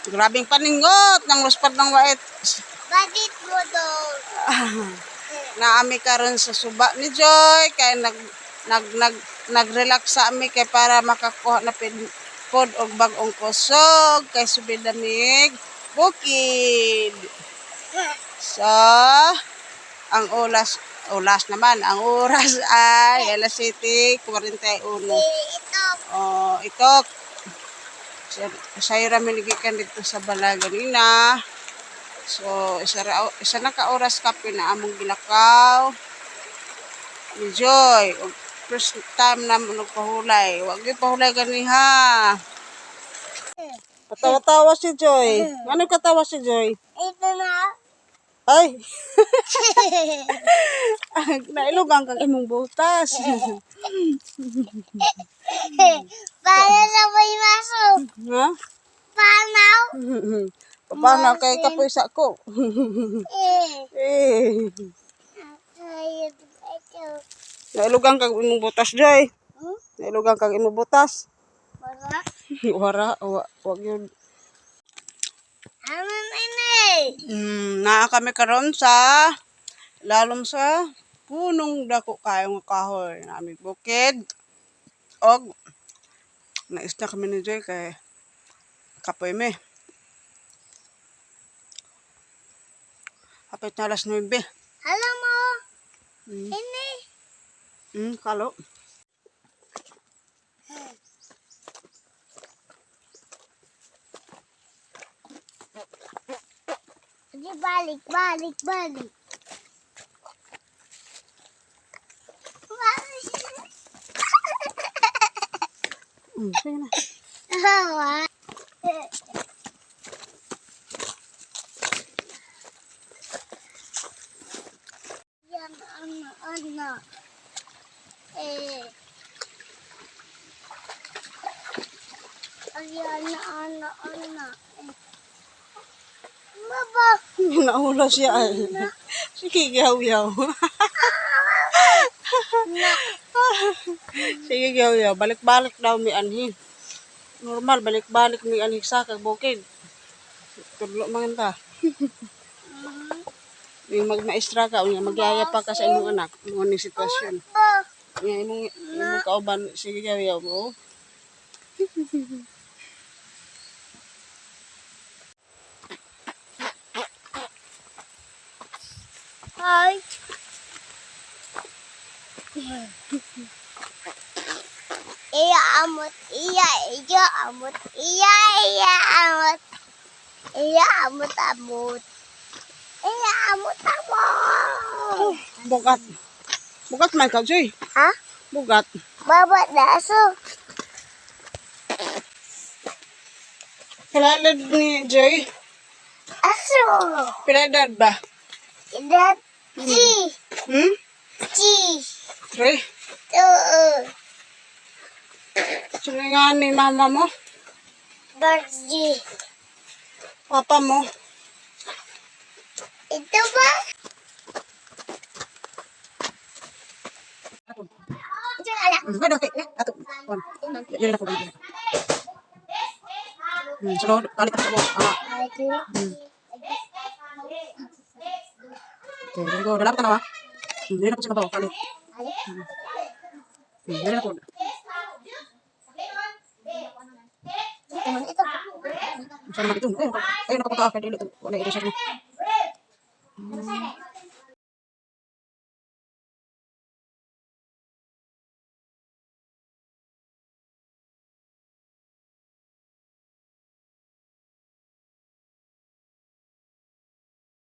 Grabing paningot ng luspad ng wait. Bakit mo daw? Naami karon sa suba ni Joy kay nag-relax sa ami kay para makakuha na pod og bag-ong kusog kay subidamig bukid. So, ang ang oras ay alas 7:41. Oh, ito. Saya ramen gikan dito sa balagan nina. So, isa na ka oras kape na among gilakaw. Enjoy. First time na nagpahulay. Huwag yung pahulay ganiha. Katawa-tawa si Joy. Ano katawa si Joy? Ito na. Ay! Nailugang kang imong butas. Para sa may maso. Ha? Panaw. Paano kay kapuisa ko? Eh. Nailugang kang imong butas, Joy. Nailugang kang imong butas. Wala. Wag yun. Ano nene? Naa kami karon sa lalom sa punong dako kayong kahoy na aming bukid. Og nais na kami ni Joy kay kapoy me. Hapit na alas 9. Alam mo? Ini. Kalo. Di balik. Balik. Sige na. Hawa. Yan, ano. Ayan, ano. Baba. Naula siya ay. Sige, yaw-yaw. Sige, yaw-yaw. Balik-balik daw mi anhi. Normal, balik-balik mi anhi sa kagbukid. Tudlo man ta. Yung magmaestra ka, magyaya pa ka sa imong anak. Mga ni sitwasyon. Imong kauban, sige, yaw-yaw mo. Hi. Iya amot. Bugat. Bugat man ka, Joy. Ha? Bugat. Baba na aso. Piladad ni Joy. Aso. Piladad ba? Idat. Chi. Chi. 3. Sino nga ni mama mo? Barji. Papa mo? Ito ba? Ito anak. Ano kay ato? On. Yan na po. Sunod, kalit ako. Okay, then go. Dalap ka na ba? Hindi na po siya mabaw. Kalit. Hindi na po. Ito. Saan naman ito? Ayun, nakapagka-after dito. Wala ito siya.